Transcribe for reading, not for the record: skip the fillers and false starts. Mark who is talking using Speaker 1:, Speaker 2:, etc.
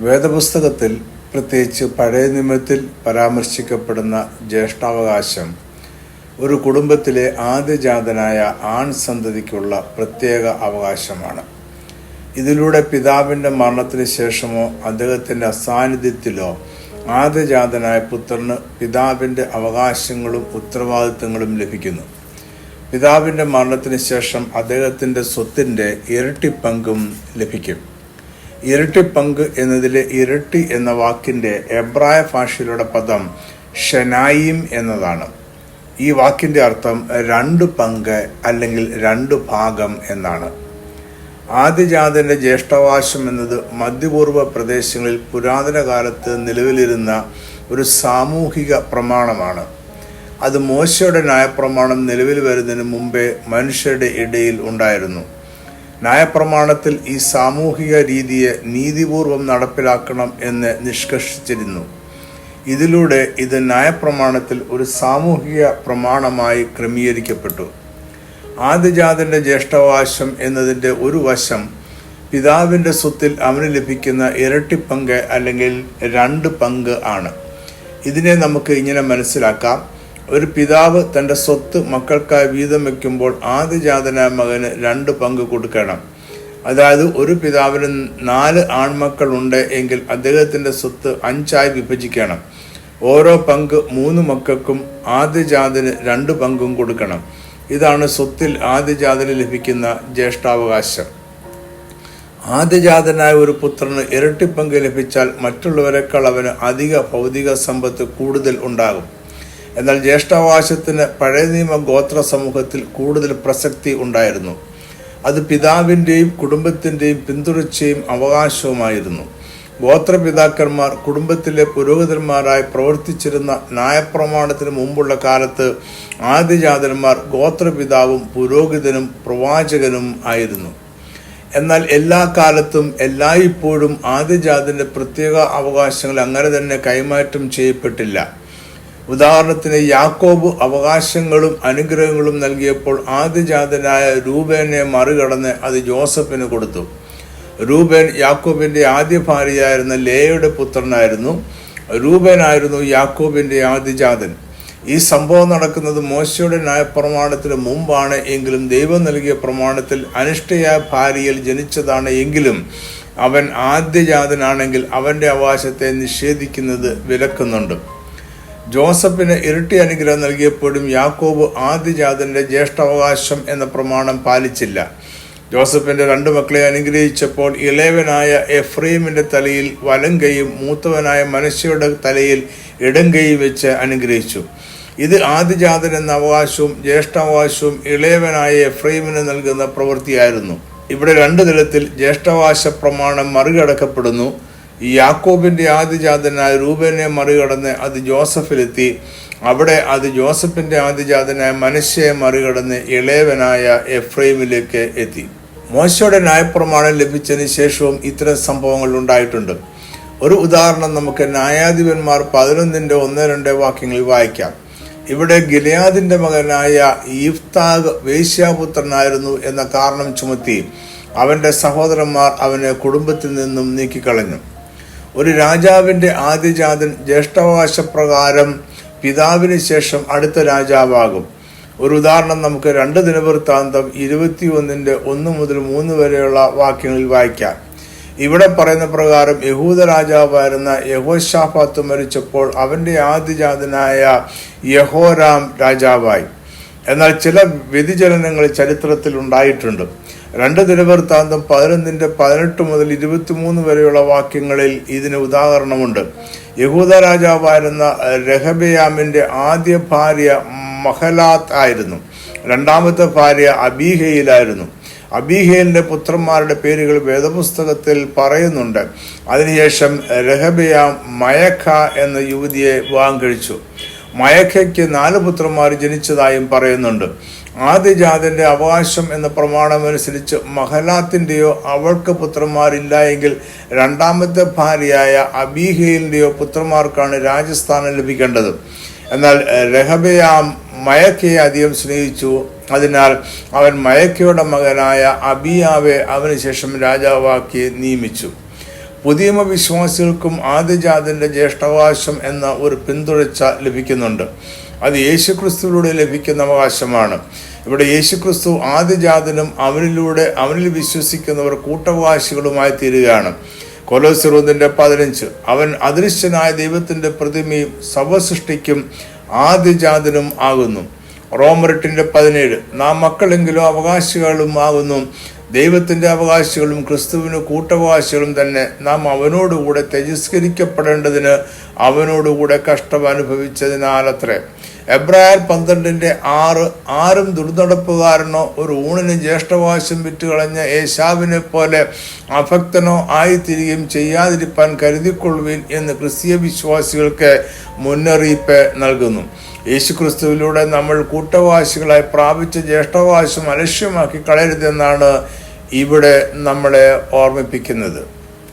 Speaker 1: വേദപുസ്തകത്തിൽ, പ്രത്യേകിച്ച് പഴയ നിയമത്തിൽ പരാമർശിക്കപ്പെടുന്ന ജ്യേഷ്ഠാവകാശം ഒരു കുടുംബത്തിലെ ആദ്യജാതനായ ആൺ സന്തതിക്കുള്ള പ്രത്യേക അവകാശമാണ്. ഇതിലൂടെ പിതാവിൻ്റെ മരണത്തിന് ശേഷമോ അദ്ദേഹത്തിൻ്റെ അസാന്നിധ്യത്തിലോ ആദ്യജാതനായ പുത്രന് പിതാവിൻ്റെ അവകാശങ്ങളും ഉത്തരവാദിത്തങ്ങളും ലഭിക്കുന്നു. പിതാവിൻ്റെ മരണത്തിന് ശേഷം അദ്ദേഹത്തിൻ്റെ സ്വത്തിൻ്റെ ഇരട്ടി പങ്കും ലഭിക്കും. ഇരട്ടി പങ്ക് എന്നതിലെ ഇരട്ടി എന്ന വാക്കിൻ്റെ എബ്രായ ഭാഷയിലുള്ള പദം ഷെനായിം എന്നതാണ്. ഈ വാക്കിൻ്റെ അർത്ഥം 2 പങ്ക് അല്ലെങ്കിൽ 2 ഭാഗം എന്നാണ്. ആദ്യജാതന്റെ ജ്യേഷ്ഠാവകാശം എന്നത് മധ്യപൂർവ്വ പ്രദേശങ്ങളിൽ പുരാതന കാലത്ത് നിലവിലിരുന്ന ഒരു സാമൂഹിക പ്രമാണമാണ്. അത് മോശയുടെ ന്യായപ്രമാണം നിലവിൽ വരുന്നതിന് മുമ്പേ മനുഷ്യരുടെ ഇടയിൽ ഉണ്ടായിരുന്നു. ന്യായപ്രമാണത്തിൽ ഈ സാമൂഹിക രീതിയെ നീതിപൂർവം നടപ്പിലാക്കണം എന്ന് നിഷ്കർഷിച്ചിരുന്നു. ഇതിലൂടെ ഇത് ന്യായപ്രമാണത്തിൽ ഒരു സാമൂഹിക പ്രമാണമായി ക്രമീകരിക്കപ്പെട്ടു. ആദ്യജാതന്റെ ജ്യേഷ്ഠാവകാശം എന്നതിൻ്റെ ഒരു വശം പിതാവിൻ്റെ സ്വത്തിൽ അവന് ലഭിക്കുന്ന ഇരട്ടി പങ്ക് അല്ലെങ്കിൽ 2 പങ്ക് ആണ്. ഇതിനെ നമുക്ക് ഇങ്ങനെ മനസ്സിലാക്കാം: ഒരു പിതാവ് തൻ്റെ സ്വത്ത് മക്കൾക്കായി വീതം വയ്ക്കുമ്പോൾ ആദ്യജാതനായ മകന് 2 പങ്ക് കൊടുക്കണം. അതായത് ഒരു പിതാവിന് 4 ആൺമക്കൾ ഉണ്ട് എങ്കിൽ അദ്ദേഹത്തിൻ്റെ സ്വത്ത് 5ആയി വിഭജിക്കണം. ഓരോ പങ്ക് 3 മക്കൾക്കും ആദ്യജാതന് 2 പങ്കും കൊടുക്കണം. ഇതാണ് സ്വത്തിൽ ആദ്യജാതന് ലഭിക്കുന്ന ജ്യേഷ്ഠാവകാശം. ആദ്യജാതനായ ഒരു പുത്രന് ഇരട്ടി പങ്ക് ലഭിച്ചാൽ മറ്റുള്ളവരെക്കാൾ അവന് അധിക ഭൗതിക സമ്പത്ത് കൂടുതൽ ഉണ്ടാകും. എന്നാൽ ജ്യേഷ്ഠാവകാശത്തിന് പഴയ നിയമ ഗോത്ര സമൂഹത്തിൽ കൂടുതൽ പ്രസക്തി ഉണ്ടായിരുന്നു. അത് പിതാവിൻ്റെയും കുടുംബത്തിൻ്റെയും പിന്തുടർച്ചയും അവകാശവുമായിരുന്നു. ഗോത്രപിതാക്കന്മാർ കുടുംബത്തിലെ പുരോഹിതന്മാരായി പ്രവർത്തിച്ചിരുന്ന ന്യായപ്രമാണത്തിന് മുമ്പുള്ള കാലത്ത് ആദ്യജാതന്മാർ ഗോത്രപിതാവും പുരോഹിതനും പ്രവാചകനും ആയിരുന്നു. എന്നാൽ എല്ലാ കാലത്തും എല്ലായ്പ്പോഴും ആദ്യജാതന്റെ പ്രത്യേക അവകാശങ്ങൾ അങ്ങനെ തന്നെ കൈമാറ്റം ചെയ്യപ്പെട്ടില്ല. ഉദാഹരണത്തിന്, യാക്കോബ് അവകാശങ്ങളും അനുഗ്രഹങ്ങളും നൽകിയപ്പോൾ ആദ്യജാതനായ രൂബേനെ മറികടന്ന് അത് ജോസഫിന് കൊടുത്തു. രൂബേൻ യാക്കോബിൻ്റെ ആദ്യ ഭാര്യയായിരുന്ന ലേയയുടെ പുത്രനായിരുന്നു. രൂബേനായിരുന്നു യാക്കോബിൻ്റെ ആദ്യജാതൻ. ഈ സംഭവം നടക്കുന്നത് മോശയുടെ ന്യായപ്രമാണത്തിന് മുമ്പാണ് എങ്കിലും ദൈവം നൽകിയ പ്രമാണത്തിൽ അനിഷ്ടയായ ഭാര്യയിൽ ജനിച്ചതാണ് എങ്കിലും അവൻ ആദ്യജാതനാണെങ്കിൽ അവൻ്റെ അവകാശത്തെ നിഷേധിക്കുന്നത് വിലക്കുന്നുണ്ട്. ജോസഫിന് ഇരട്ടി അനുഗ്രഹം നൽകിയപ്പോഴും യാക്കോബ് ആദ്യജാതന്റെ ജ്യേഷ്ഠാവകാശം എന്ന പ്രമാണം പാലിച്ചില്ല. ജോസഫിന്റെ 2 മക്കളെ അനുഗ്രഹിച്ചപ്പോൾ ഇളയവനായ എഫ്രൈമിന്റെ തലയിൽ വലം കൈയും മൂത്തവനായ മനശ്ശെയുടെ തലയിൽ ഇടം കൈ വെച്ച് അനുഗ്രഹിച്ചു. ഇത് ആദ്യജാതൻ എന്ന അവകാശവും ജ്യേഷ്ഠാവകാശവും ഇളയവനായ എഫ്രൈമിന് നൽകുന്ന പ്രവൃത്തിയായിരുന്നു. ഇവിടെ 2 തലത്തിൽ ജ്യേഷ്ഠാവകാശ പ്രമാണം മറികടക്കപ്പെടുന്നു. യാക്കോബിന്റെ ആദ്യജാതനായ രൂബേനെ മറികടന്ന് അത് ജോസഫിലെത്തി. അവിടെ അത് ജോസഫിന്റെ ആദ്യജാതനായ മനശ്ശെയെ മറികടന്ന് ഇളയവനായ എഫ്രൈമിലേക്ക് എത്തി. മോശയുടെ ന്യായപ്രമാണം ലഭിച്ചതിന് ശേഷവും ഇത്തരം സംഭവങ്ങൾ ഉണ്ടായിട്ടുണ്ട്. ഒരു ഉദാഹരണം നമുക്ക് ന്യായാധിപന്മാർ 11-ന്റെ 1-2 വാക്യങ്ങളിൽ വായിക്കാം. ഇവിടെ ഗിലെയാദിന്റെ മകനായ യിഫ്താഹ് വേശ്യാപുത്രനായിരുന്നു എന്ന കാരണം ചുമത്തി അവന്റെ സഹോദരന്മാർ അവനെ കുടുംബത്തിൽ നിന്നും നീക്കിക്കളഞ്ഞു. ഒരു രാജാവിന്റെ ആദ്യജാതൻ ജ്യേഷ്ഠാവകാശപ്രകാരം പിതാവിന് ശേഷം അടുത്ത രാജാവാകും. ഒരു ഉദാഹരണം നമുക്ക് 2 ദിനവൃത്താന്തം 21-ന്റെ 1 മുതൽ 3 വരെയുള്ള വാക്യങ്ങളിൽ വായിക്കാം. ഇവിടെ പറയുന്ന പ്രകാരം യഹൂദ രാജാവായിരുന്ന യഹോശാഫാത്ത് മരിച്ചപ്പോൾ അവന്റെ ആദ്യജാതനായ യഹോരാം രാജാവായി. എന്നാൽ ചില വ്യതിചലനങ്ങൾ ചരിത്രത്തിൽ ഉണ്ടായിട്ടുണ്ട്. 2 ദിനവൃത്താന്തം 11-ന്റെ 18 മുതൽ 23 വരെയുള്ള വാക്യങ്ങളിൽ ഇതിന് ഉദാഹരണമുണ്ട്. യഹൂദ രാജാവായിരുന്ന രഹബെയാമിന്റെ ആദ്യ ഭാര്യ മഹലാത്ത് ആയിരുന്നു. 2ാമത്തെ ഭാര്യ അബീഹയിലായിരുന്നു. അബീഹയിലിന്റെ പുത്രന്മാരുടെ പേരുകൾ വേദപുസ്തകത്തിൽ പറയുന്നുണ്ട്. അതിനുശേഷം രഹബെയാം മയഖ എന്ന യുവതിയെ വിവാഹം കഴിച്ചു. മയഖയ്ക്ക് 4 പുത്രന്മാർ ജനിച്ചതായും പറയുന്നുണ്ട്. ആദ്യജാതന്റെ അവകാശം എന്ന പ്രമാണമനുസരിച്ച് മഹലാത്തിൻ്റെയോ അവൾക്ക് പുത്രന്മാരില്ല എങ്കിൽ 2ാമത്തെ ഭാര്യയായ അബീഹയിലിൻ്റെയോ പുത്രന്മാർക്കാണ് രാജസ്ഥാനം ലഭിക്കേണ്ടത്. എന്നാൽ രഹബെയാം മയഖയെ അധികം സ്നേഹിച്ചു. അതിനാൽ അവൻ മയഖയുടെ മകനായ അബിയാവെ അവനുശേഷം രാജാവാക്കി നിയമിച്ചു. പുതിയ വിശ്വാസികൾക്കും ആദ്യജാതന്റെ ജ്യേഷ്ഠാവകാശം എന്ന ഒരു പിന്തുടർച്ച ലഭിക്കുന്നുണ്ട്. അത് യേശുക്രിസ്തുവിലൂടെ ലഭിക്കുന്ന അവകാശമാണ്. ഇവിടെ യേശുക്രിസ്തു ആദ്യജാതനും അവനിൽ വിശ്വസിക്കുന്നവർ കൂട്ടവകാശികളുമായി തീരുകയാണ്. കൊലോസ്യർ 1:15 അവൻ അദൃശ്യനായ ദൈവത്തിന്റെ പ്രതിമയും സർവസൃഷ്ടിക്കും ആദ്യജാതനും ആകുന്നു. റോമർ 8:17 നാം മക്കളെങ്കിലോ അവകാശികളും ആകുന്നു, ദൈവത്തിന്റെ അവകാശികളും ക്രിസ്തുവിന് കൂട്ടവകാശികളും തന്നെ. നാം അവനോടുകൂടെ തിരസ്കരിക്കപ്പെടേണ്ടതിന് അവനോടുകൂടെ കഷ്ടം അനുഭവിച്ചതിനാലത്രേ. എബ്രായർ 12:6 ആരും ദുർനടപ്പുകാരനോ ഒരു ഊണിന് ജ്യേഷ്ഠാവകാശം വിറ്റുകളഞ്ഞ ഏശാവിനെ പോലെ അഭക്തനോ ആയിത്തീരുകയും ചെയ്യാതിരിപ്പാൻ കരുതിക്കൊള്ളുവിൻ എന്ന് ക്രിസ്തീയ വിശ്വാസികൾക്ക് മുന്നറിയിപ്പ് നൽകുന്നു. യേശുക്രിസ്തുവിലൂടെ നമ്മൾ കൂട്ടവകാശികളായി പ്രാപിച്ച ജ്യേഷ്ഠാവകാശം അലക്ഷ്യമാക്കി കളയരുതെന്നാണ് ഇവിടെ നമ്മളെ ഓർമ്മിപ്പിക്കുന്നത്.